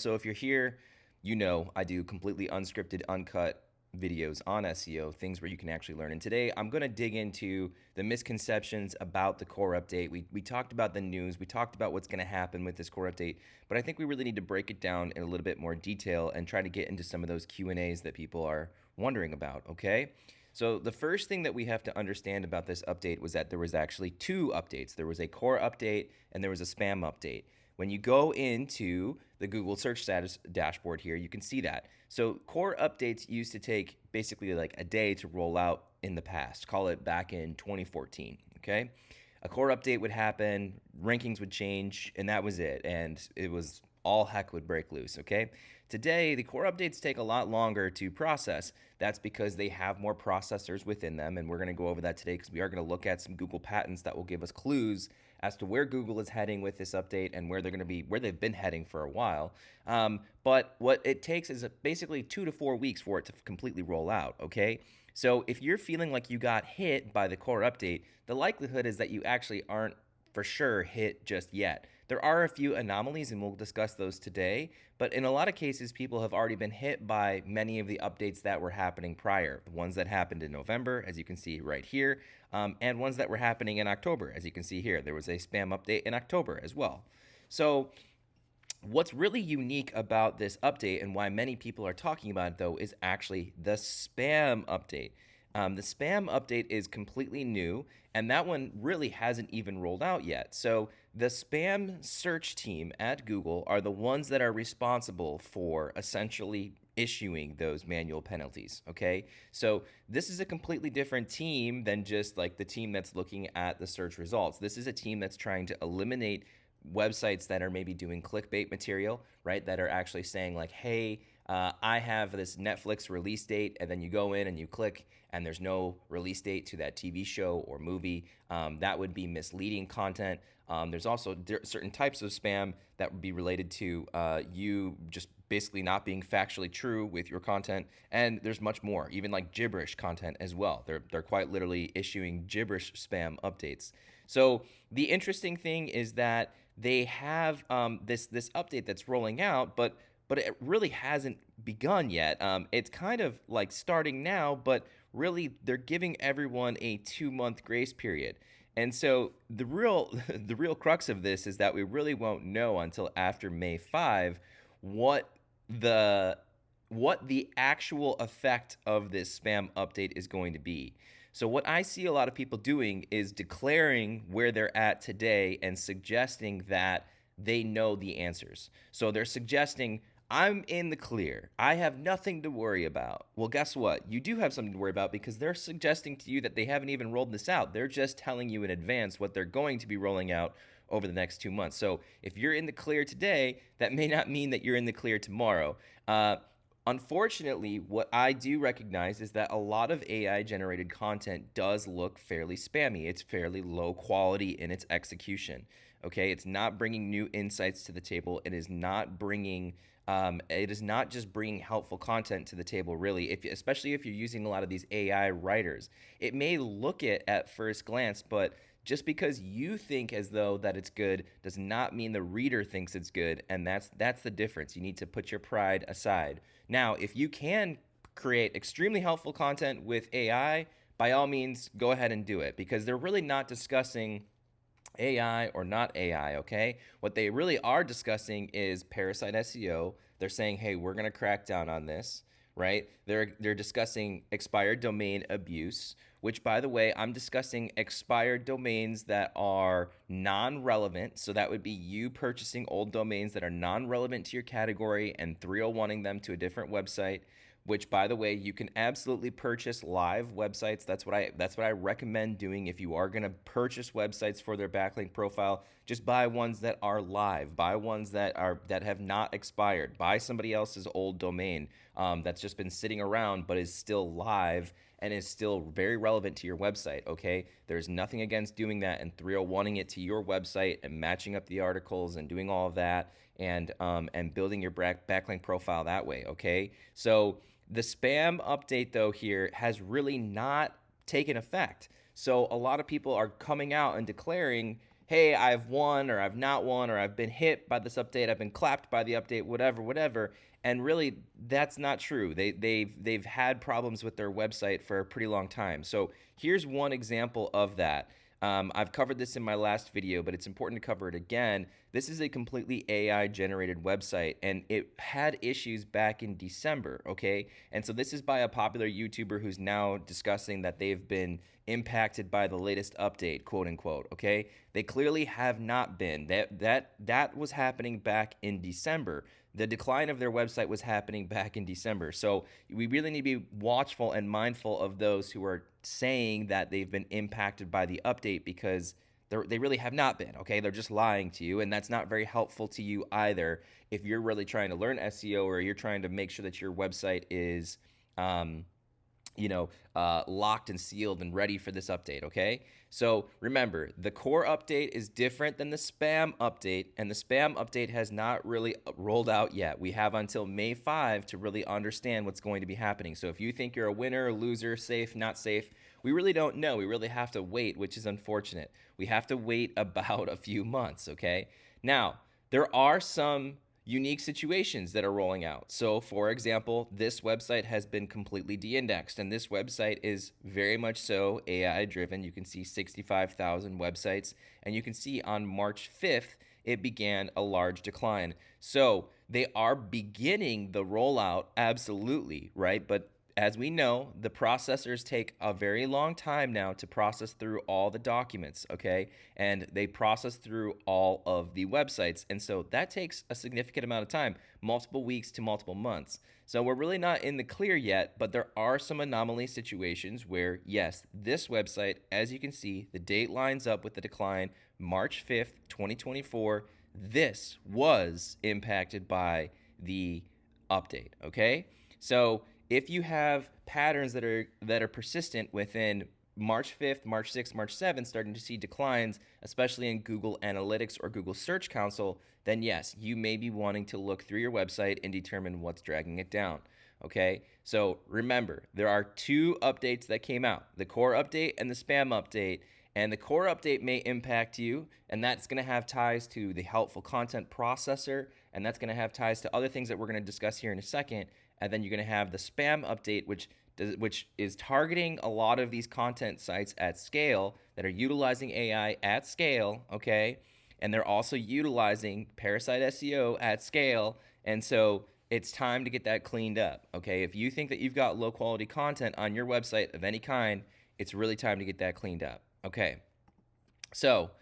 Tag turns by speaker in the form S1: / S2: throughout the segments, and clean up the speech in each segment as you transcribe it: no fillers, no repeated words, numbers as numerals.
S1: So if you're here, you know I do completely unscripted, uncut videos on SEO, things where you can actually learn. And today I'm going to dig into the misconceptions about the core update. We talked about the news, we talked about what's going to happen with this core update, but I think we really need to break it down in a little bit more detail and try to get into some of those Q&As that people are wondering about, okay? So the first thing that we have to understand about this update was that there was actually two updates. There was a core update and there was a spam update. When you go into the Google search status dashboard here, you can see that. So core updates used to take basically like a day to roll out in the past. Call it back in 2014, okay? A core update would happen, rankings would change, and that was it. And it was all heck would break loose, okay? Today, the core updates take a lot longer to process. That's because they have more processors within them, and we're going to go over that today because we are going to look at some Google patents that will give us clues as to where Google is heading with this update and where they're going to be, where they've been heading for a while. But what it takes is basically 2 to 4 weeks for it to completely roll out, okay? So if you're feeling like you got hit by the core update, the likelihood is that you actually aren't for sure hit just yet. There are a few anomalies, and we'll discuss those today, but in a lot of cases, people have already been hit by many of the updates that were happening prior. The ones that happened in November, as you can see right here, and ones that were happening in October, as you can see here. There was a spam update in October as well. So what's really unique about this update and why many people are talking about it, though, is actually the spam update. The spam update is completely new, and that one really hasn't even rolled out yet. So the spam search team at Google are the ones that are responsible for essentially issuing those manual penalties, okay? So this is a completely different team than just like the team that's looking at the search results. This is a team that's trying to eliminate websites that are maybe doing clickbait material, right? That are actually saying like, hey, I have this Netflix release date, and then you go in and you click and there's no release date to that TV show or movie. That would be misleading content. There's also certain types of spam that would be related to you just basically not being factually true with your content, and there's much more, even like gibberish content as well. They're quite literally issuing gibberish spam updates. So the interesting thing is that they have this update that's rolling out, but it really hasn't begun yet. It's kind of like starting now, but really they're giving everyone a 2-month grace period. And so the real the real crux of this is that we really won't know until after May 5 what the what the actual effect of this spam update is going to be. So what I see a lot of people doing is declaring where they're at today and suggesting that they know the answers. So they're suggesting, I'm in the clear. I have nothing to worry about. Well, guess what? You do have something to worry about because they're suggesting to you that they haven't even rolled this out. They're just telling you in advance what they're going to be rolling out over the next 2 months. So if you're in the clear today, that may not mean that you're in the clear tomorrow. Unfortunately, what I do recognize is that a lot of AI generated content does look fairly spammy. It's fairly low quality in its execution. Okay, it's not bringing new insights to the table. It is not bringing it is not just bringing helpful content to the table, really, especially if you're using a lot of these AI writers. It may look it at first glance, but just because you think as though that it's good does not mean the reader thinks it's good, and that's the difference. You need to put your pride aside. Now, if you can create extremely helpful content with AI, by all means, go ahead and do it, because they're really not discussing AI or not AI, okay? What they really are discussing is parasite SEO. They're saying, hey, we're going to crack down on this, right? They're discussing expired domain abuse, which, by the way, I'm discussing expired domains that are non-relevant. So that would be you purchasing old domains that are non-relevant to your category and 301ing them to a different website, which, by the way, you can absolutely purchase live websites. That's what I recommend doing. If you are going to purchase websites for their backlink profile, just buy ones that are live. Buy ones that have not expired. Buy somebody else's old domain that's just been sitting around but is still live and is still very relevant to your website, okay? There's nothing against doing that and 301ing it to your website and matching up the articles and doing all of that and building your backlink profile that way, okay? So the spam update, though, here has really not taken effect. So a lot of people are coming out and declaring, hey, I've won or I've not won or I've been hit by this update, I've been clapped by the update, whatever. And really, that's not true. They've had problems with their website for a pretty long time. So here's one example of that. I've covered this in my last video, but it's important to cover it again. This is a completely AI generated website, and it had issues back in December, okay? And so this is by a popular YouTuber who's now discussing that they've been impacted by the latest update, quote unquote, okay? They clearly have not been. That was happening back in December. The decline of their website was happening back in December. So we really need to be watchful and mindful of those who are saying that they've been impacted by the update, because they really have not been, okay? They're just lying to you, and that's not very helpful to you either if you're really trying to learn SEO or you're trying to make sure that your website is locked and sealed and ready for this update, okay? So remember, the core update is different than the spam update, and the spam update has not really rolled out yet. We have until May 5 to really understand what's going to be happening. So if you think you're a winner, a loser, safe, not safe, we really don't know. We really have to wait, which is unfortunate. We have to wait about a few months, okay? Now, there are some unique situations that are rolling out. So, for example, this website has been completely de-indexed, and this website is very much so AI driven. You can see 65,000 websites, and you can see on March 5th, it began a large decline. So they are beginning the rollout, absolutely, right? But as we know, the processors take a very long time now to process through all the documents, okay? And they process through all of the websites. And so that takes a significant amount of time, multiple weeks to multiple months. So we're really not in the clear yet, but there are some anomaly situations where, yes, this website, as you can see, the date lines up with the decline, March 5th, 2024. This was impacted by the update, okay? So if you have patterns that are persistent within March 5th, March 6th, March 7th, starting to see declines, especially in Google Analytics or Google Search Console, then yes, you may be wanting to look through your website and determine what's dragging it down. Okay, so remember, there are two updates that came out, the core update and the spam update. And the core update may impact you, and that's going to have ties to the helpful content processor, and that's going to have ties to other things that we're going to discuss here in a second. And then you're going to have the spam update, which is targeting a lot of these content sites at scale that are utilizing AI at scale, okay? And they're also utilizing parasite SEO at scale. And so it's time to get that cleaned up, okay? If you think that you've got low quality content on your website of any kind, it's really time to get that cleaned up. Okay, so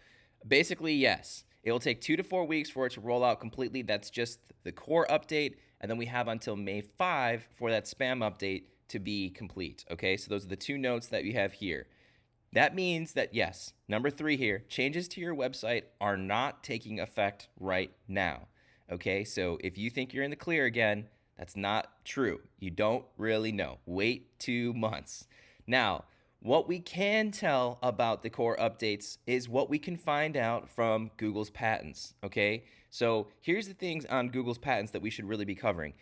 S1: basically, yes, it will take 2 to 4 weeks for it to roll out completely. That's just the core update. And then we have until May 5 for that spam update to be complete. Okay, so those are the two notes that we have here. That means that, yes, number 3 here, changes to your website are not taking effect right now. Okay, so if you think you're in the clear again, that's not true. You don't really know. Wait 2 months. Now, what we can tell about the core updates is what we can find out from Google's patents, okay? So here's the things on Google's patents that we should really be covering.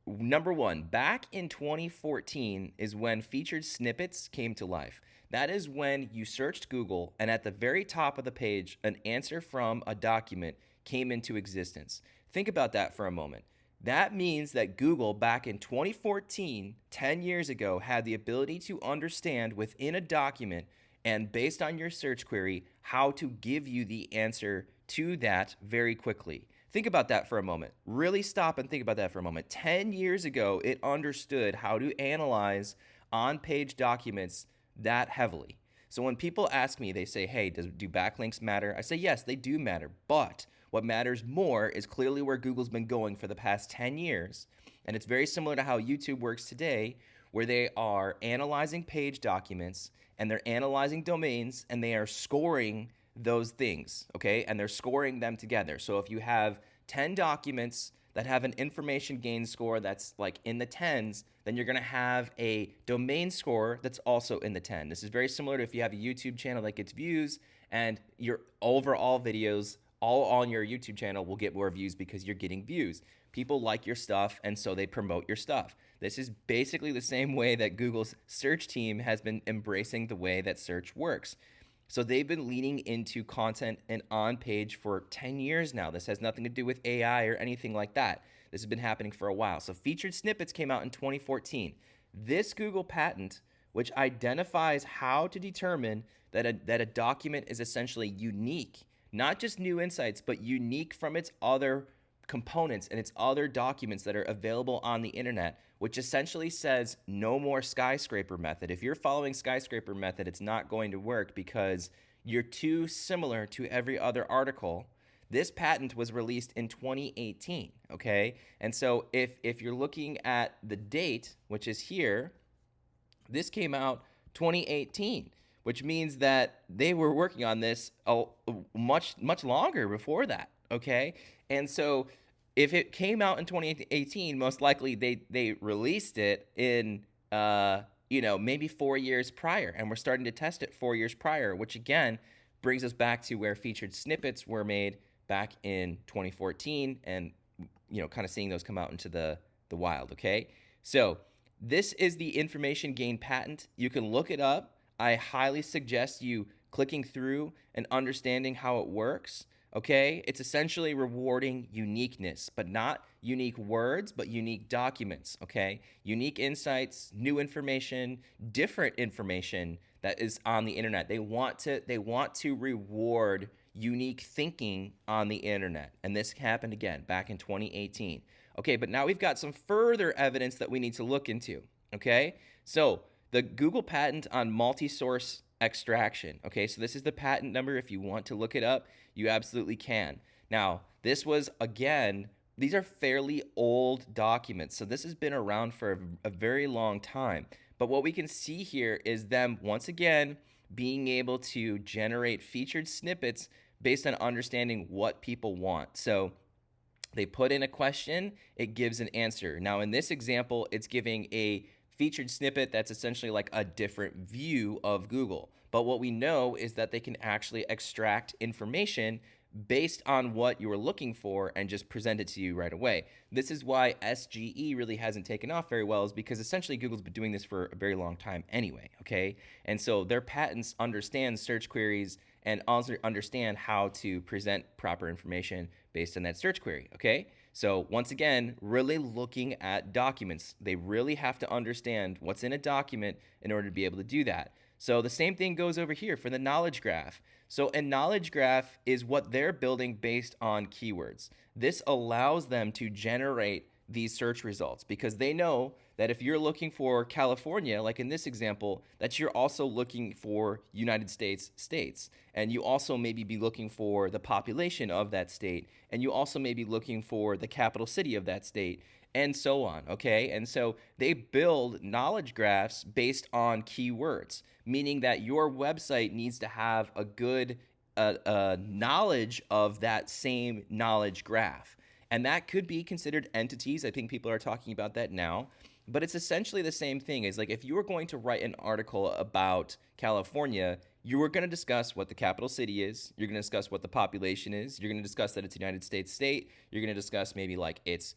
S1: Number 1, back in 2014 is when featured snippets came to life. That is when you searched Google, and at the very top of the page, an answer from a document came into existence. Think about that for a moment. That means that Google back in 2014, 10 years ago, had the ability to understand within a document and based on your search query, how to give you the answer to that very quickly. Think about that for a moment. Really stop and think about that for a moment. 10 years ago, it understood how to analyze on-page documents that heavily. So when people ask me, they say, hey, do backlinks matter? I say, yes, they do matter, but what matters more is clearly where Google's been going for the past 10 years. And it's very similar to how YouTube works today, where they are analyzing page documents and they're analyzing domains and they are scoring those things, okay? And they're scoring them together. So if you have 10 documents that have an information gain score that's like in the tens, then you're gonna have a domain score that's also in the 10. This is very similar to if you have a YouTube channel that gets views and your overall videos all on your YouTube channel will get more views because you're getting views. People like your stuff, and so they promote your stuff. This is basically the same way that Google's search team has been embracing the way that search works. So they've been leaning into content and on page for 10 years now. This has nothing to do with AI or anything like that. This has been happening for a while. So featured snippets came out in 2014. This Google patent, which identifies how to determine that a document is essentially unique, not just new insights, but unique from its other components and its other documents that are available on the internet, which essentially says no more skyscraper method. If you're following skyscraper method, it's not going to work because you're too similar to every other article. This patent was released in 2018, okay? And so if you're looking at the date, which is here, this came out 2018, which means that they were working on this much longer before that, okay? And so if it came out in 2018, most likely they released it in maybe 4 years prior, and we're starting to test it 4 years prior, which again brings us back to where featured snippets were made back in 2014, and kind of seeing those come out into the wild, okay? So this is the information gain patent. You can look it up. I highly suggest you clicking through and understanding how it works, okay? It's essentially rewarding uniqueness, but not unique words, but unique documents, okay? Unique insights, new information, different information that is on the internet. They want to reward unique thinking on the internet. And this happened again back in 2018. Okay, but now we've got some further evidence that we need to look into, okay? So the Google patent on multi-source extraction, okay? So this is the patent number. If you want to look it up, you absolutely can. Now, this was, again, these are fairly old documents. So this has been around for a very long time. But what we can see here is them, once again, being able to generate featured snippets based on understanding what people want. So they put in a question, it gives an answer. Now, in this example, it's giving a featured snippet that's essentially like a different view of Google. But what we know is that they can actually extract information based on what you were looking for and just present it to you right away. This is why SGE really hasn't taken off very well, is because essentially Google's been doing this for a very long time anyway, okay? And so their patents understand search queries and also understand how to present proper information based on that search query, okay? So once again, really looking at documents. They really have to understand what's in a document in order to be able to do that. So the same thing goes over here for the knowledge graph. So a knowledge graph is what they're building based on keywords. This allows them to generate these search results because they know that if you're looking for California, like in this example, that you're also looking for United States states. And you also maybe be looking for the population of that state. And you also may be looking for the capital city of that state, and so on, okay? And so they build knowledge graphs based on keywords, meaning that your website needs to have a good knowledge of that same knowledge graph. And that could be considered entities. I think people are talking about that now. But it's essentially the same thing. Is like if you were going to write an article about California, you were going to discuss what the capital city is. You're going to discuss what the population is. You're going to discuss that it's a United States state. You're going to discuss maybe like it's,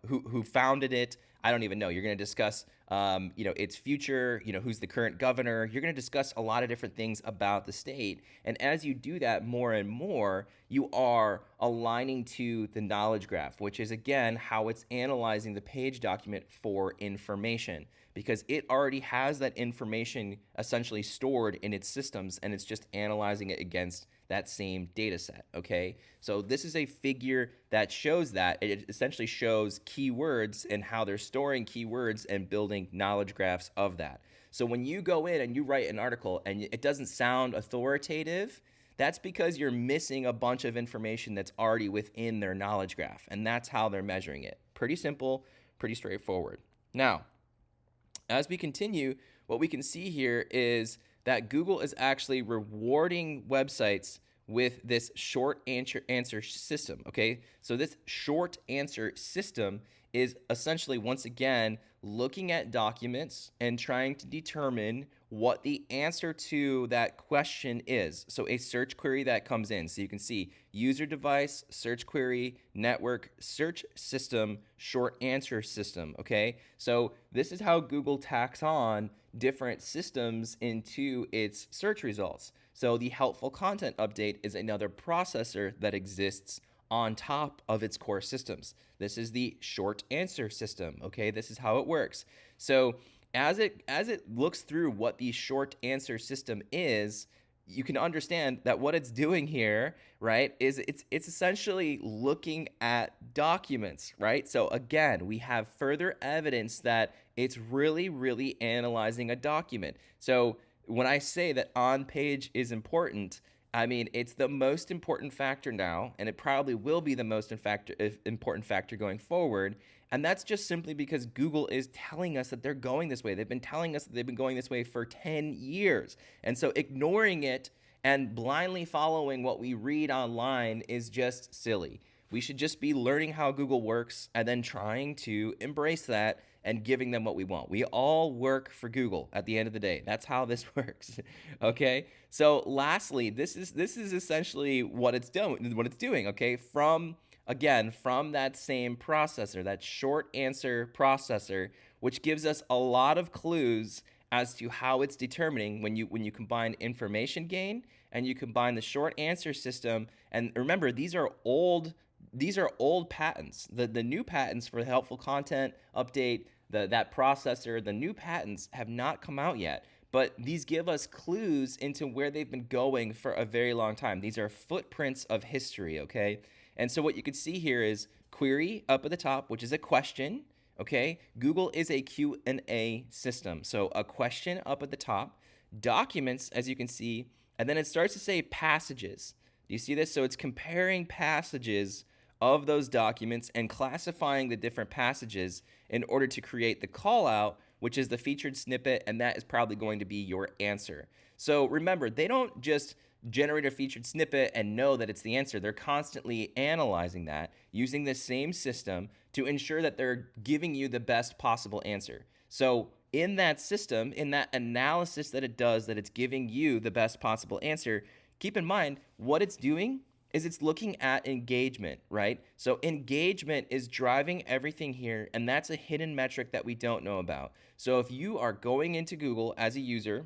S1: who founded it. I don't even know. You're going to discuss, its future, who's the current governor. You're going to discuss a lot of different things about the state. And as you do that more and more, you are aligning to the knowledge graph, which is, again, how it's analyzing the page document for information, because it already has that information essentially stored in its systems, and it's just analyzing it against that same data set, okay? So this is a figure that shows that. It essentially shows keywords and how they're storing keywords and building knowledge graphs of that. So when you go in and you write an article and it doesn't sound authoritative, that's because you're missing a bunch of information that's already within their knowledge graph, and that's how they're measuring it. Pretty simple, pretty straightforward. Now, as we continue, what we can see here is that Google is actually rewarding websites with this short answer system, okay? So this short answer system is essentially, once again, looking at documents and trying to determine what the answer to that question is. So a search query that comes in. So you can see user device, search query, network, search system, short answer system, okay? So this is how Google tacks on different systems into its search results. So the helpful content update is another processor that exists on top of its core systems. This is the short answer system, okay? This is how it works. So as it looks through what the short answer system is, you can understand that what it's doing here, right, is it's essentially looking at documents, right? So again, we have further evidence that it's really analyzing a document. So when I say that on page is important, I mean, it's the most important factor now, and it probably will be the most important factor going forward. And that's just simply because Google is telling us that they're going this way. They've been telling us that they've been going this way for 10 years. And so ignoring it and blindly following what we read online is just silly. We should just be learning how Google works and then trying to embrace that and giving them what we want. We all work for Google at the end of the day. That's how this works. Okay? So lastly, this is essentially what it's doing, okay? From that same processor, that short answer processor, which gives us a lot of clues as to how it's determining when you combine information gain and you combine the short answer system. And remember, these are old patents. The new patents for the helpful content update, that processor, the new patents have not come out yet. But these give us clues into where they've been going for a very long time. These are footprints of history, okay? And so what you can see here is query up at the top, which is a question, okay? Google is a Q&A system. So a question up at the top, documents, as you can see, and then it starts to say passages. Do you see this? So it's comparing passages of those documents and classifying the different passages in order to create the call out, which is the featured snippet, and that is probably going to be your answer. So remember, they don't just generate a featured snippet and know that it's the answer. They're constantly analyzing that using the same system to ensure that they're giving you the best possible answer. So in that system, in that analysis that it does, that it's giving you the best possible answer, keep in mind what it's doing is it's looking at engagement, right? So engagement is driving everything here, and that's a hidden metric that we don't know about. So if you are going into Google as a user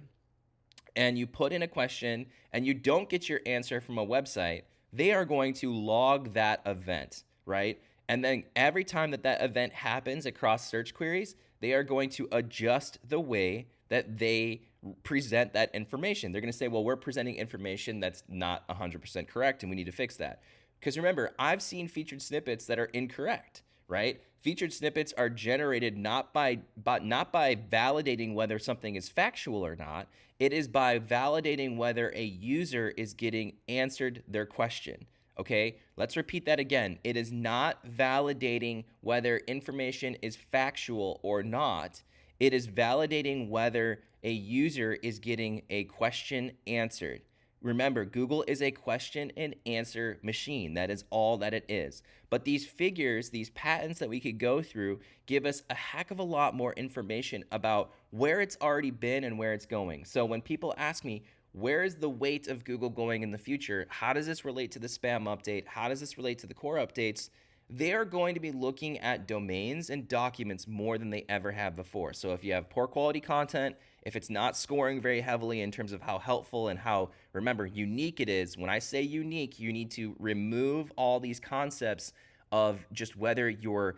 S1: and you put in a question and you don't get your answer from a website, they are going to log that event, right? And then every time that event happens across search queries, they are going to adjust the way that they present that information. They're going to say, well, we're presenting information that's not 100% correct, and we need to fix that. Because remember, I've seen featured snippets that are incorrect, right? Featured snippets are generated not by validating whether something is factual or not. It is by validating whether a user is getting answered their question. Okay, let's repeat that again. It is not validating whether information is factual or not. It is validating whether a user is getting a question answered. Remember, Google is a question and answer machine. That is all that it is. But these figures, these patents that we could go through, give us a heck of a lot more information about where it's already been and where it's going. So when people ask me, where is the weight of Google going in the future? How does this relate to the spam update? How does this relate to the core updates? They are going to be looking at domains and documents more than they ever have before. So if you have poor quality content, if it's not scoring very heavily in terms of how helpful and how, remember, unique it is. When I say unique, you need to remove all these concepts of just whether your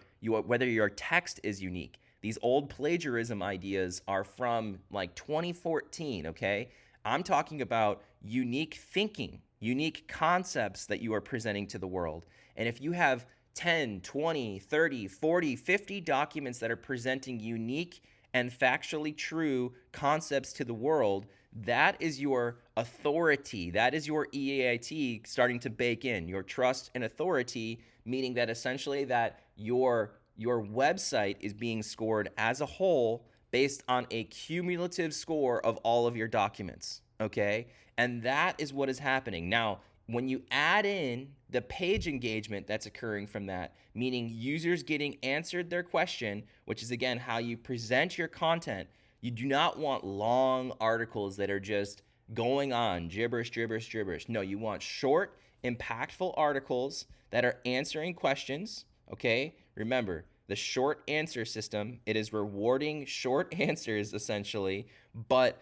S1: text is unique. These old plagiarism ideas are from like 2014, okay? I'm talking about unique thinking, unique concepts that you are presenting to the world. And if you have 10, 20, 30, 40, 50 documents that are presenting unique and factually true concepts to the world, that is your authority. That is your EAIT starting to bake in, your trust and authority, meaning that essentially that your website is being scored as a whole based on a cumulative score of all of your documents, okay? And that is what is happening. Now, when you add in the page engagement that's occurring from that, meaning users getting answered their question, which is again how you present your content, you do not want long articles that are just going on gibberish. No, you want short, impactful articles that are answering questions, okay? Remember, the short answer system, it is rewarding short answers essentially, but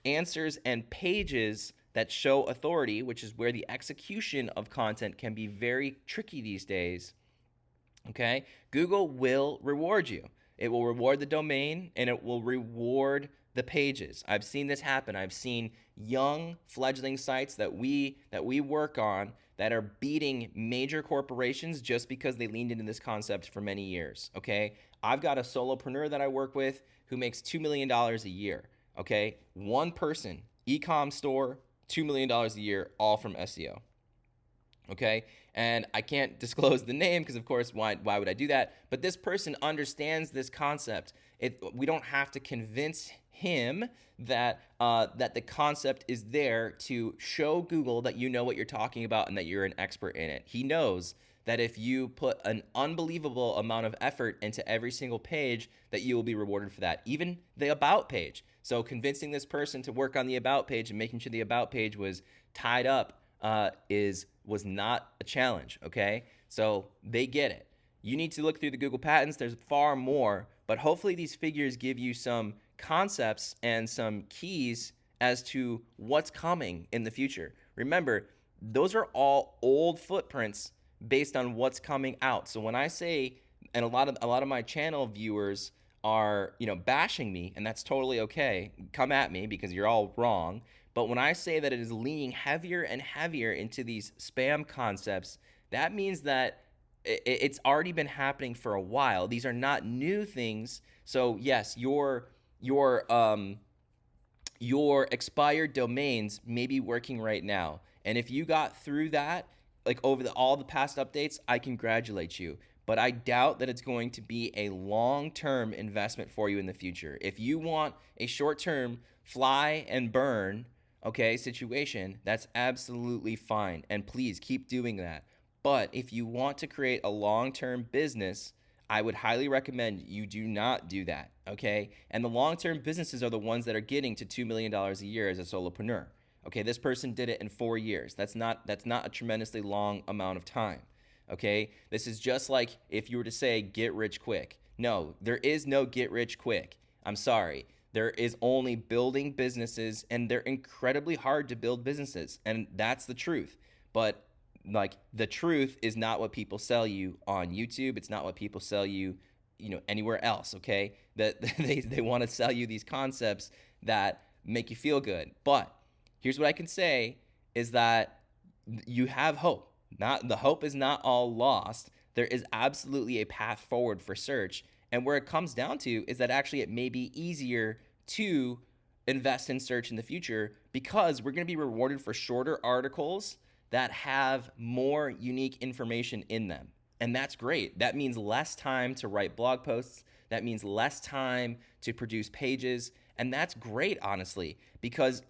S1: answers and pages that show authority, which is where the execution of content can be very tricky these days, okay, Google will reward you. It will reward the domain and it will reward the pages. I've seen this happen. I've seen young fledgling sites that we work on that are beating major corporations just because they leaned into this concept for many years, okay? I've got a solopreneur that I work with who makes $2 million a year, okay? One person, e-com store, $2 million a year, all from SEO. Okay, and I can't disclose the name because, of course, why would I do that? But this person understands this concept. We don't have to convince him that that the concept is there to show Google that you know what you're talking about and that you're an expert in it. He knows that if you put an unbelievable amount of effort into every single page, that you will be rewarded for that, even the about page. So convincing this person to work on the about page and making sure the about page was tied up was not a challenge, okay? So they get it. You need to look through the Google patents. There's far more, but hopefully these figures give you some concepts and some keys as to what's coming in the future. Remember, those are all old footprints based on what's coming out. So when I say, and a lot of my channel viewers are, bashing me, and that's totally okay. Come at me because you're all wrong. But when I say that it is leaning heavier and heavier into these spam concepts, that means that it's already been happening for a while. These are not new things. So yes, your expired domains may be working right now. And if you got through that, like over all the past updates, I congratulate you. But I doubt that it's going to be a long-term investment for you in the future. If you want a short-term fly and burn, okay, situation, that's absolutely fine. And please keep doing that. But if you want to create a long-term business, I would highly recommend you do not do that, okay? And the long-term businesses are the ones that are getting to $2 million a year as a solopreneur. Okay, this person did it in 4 years. That's not a tremendously long amount of time. Okay, this is just like if you were to say get rich quick. No, there is no get rich quick. I'm sorry. There is only building businesses, and they're incredibly hard to build businesses, and that's the truth. But like, the truth is not what people sell you on YouTube. It's not what people sell you, anywhere else. Okay, that they want to sell you these concepts that make you feel good. But here's what I can say is that you have hope. The hope is not all lost. There is absolutely a path forward for search. And where it comes down to is that actually it may be easier to invest in search in the future because we're going to be rewarded for shorter articles that have more unique information in them. And that's great. That means less time to write blog posts. That means less time to produce pages. And that's great, honestly, because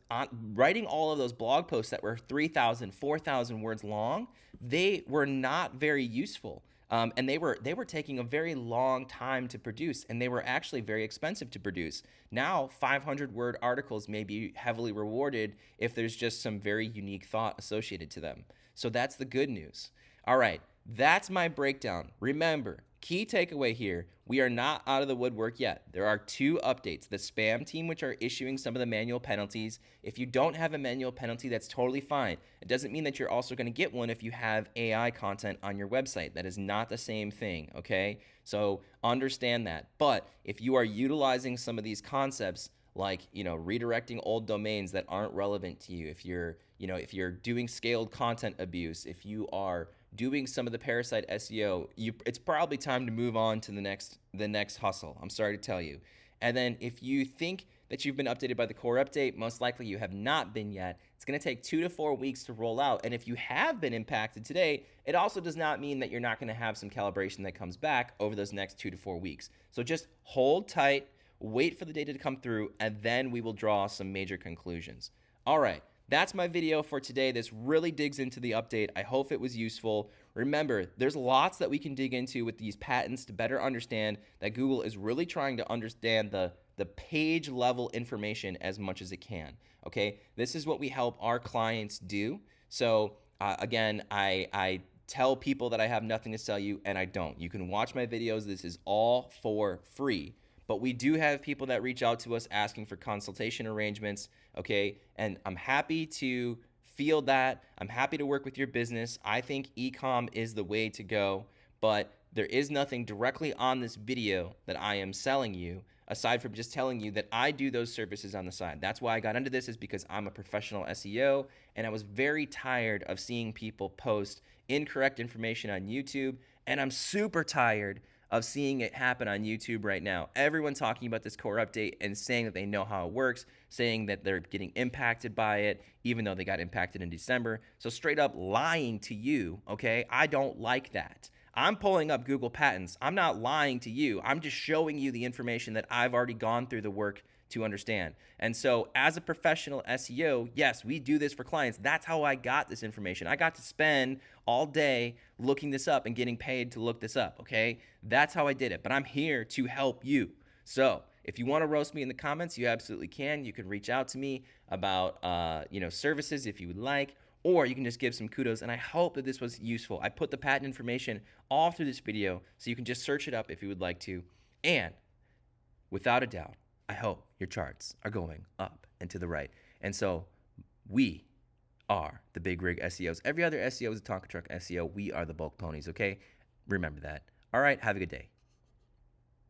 S1: writing all of those blog posts that were 3,000, 4,000 words long, they were not very useful. And they were taking a very long time to produce, and they were actually very expensive to produce. Now, 500-word articles may be heavily rewarded if there's just some very unique thought associated to them. So that's the good news. All right, that's my breakdown. Remember, key takeaway here, we are not out of the woodwork yet. There are 2 updates. The spam team, which are issuing some of the manual penalties. If you don't have a manual penalty, that's totally fine. It doesn't mean that you're also going to get one if you have AI content on your website. That is not the same thing, okay? So understand that. But if you are utilizing some of these concepts, like, redirecting old domains that aren't relevant to you, if you're doing scaled content abuse, if you are doing some of the parasite SEO, it's probably time to move on to the next hustle. I'm sorry to tell you. And then if you think that you've been updated by the core update, most likely you have not been yet. It's going to take 2 to 4 weeks to roll out. And if you have been impacted today, it also does not mean that you're not going to have some calibration that comes back over those next 2 to 4 weeks. So just hold tight, wait for the data to come through, and then we will draw some major conclusions. All right. That's my video for today. This really digs into the update. I hope it was useful. Remember, there's lots that we can dig into with these patents to better understand that Google is really trying to understand the page level information as much as it can. Okay, this is what we help our clients do. So again, I tell people that I have nothing to sell you, and I don't. You can watch my videos. This is all for free. but we do have people that reach out to us asking for consultation arrangements, okay? And I'm happy to field that. I'm happy to work with your business. I think e-com is the way to go, but there is nothing directly on this video that I am selling you aside from just telling you that I do those services on the side. That's why I got into this, is because I'm a professional SEO, and I was very tired of seeing people post incorrect information on YouTube, and I'm super tired of seeing it happen on YouTube right now. Everyone talking about this core update and saying that they know how it works, saying that they're getting impacted by it, even though they got impacted in December. So straight up lying to you, okay? I don't like that. I'm pulling up Google Patents. I'm not lying to you. I'm just showing you the information that I've already gone through the work to understand. And so as a professional SEO, yes, we do this for clients. That's how I got this information. I got to spend all day looking this up and getting paid to look this up, okay? That's how I did it, but I'm here to help you. So if you want to roast me in the comments, you absolutely can. You can reach out to me about services if you would like, or you can just give some kudos, and I hope that this was useful. I put the patent information all through this video, so you can just search it up if you would like to. And without a doubt, I hope your charts are going up and to the right. And so we are the Big Rig SEOs. Every other SEO is a Tonka Truck SEO. We are the bulk ponies, okay? Remember that. All right, have a good day.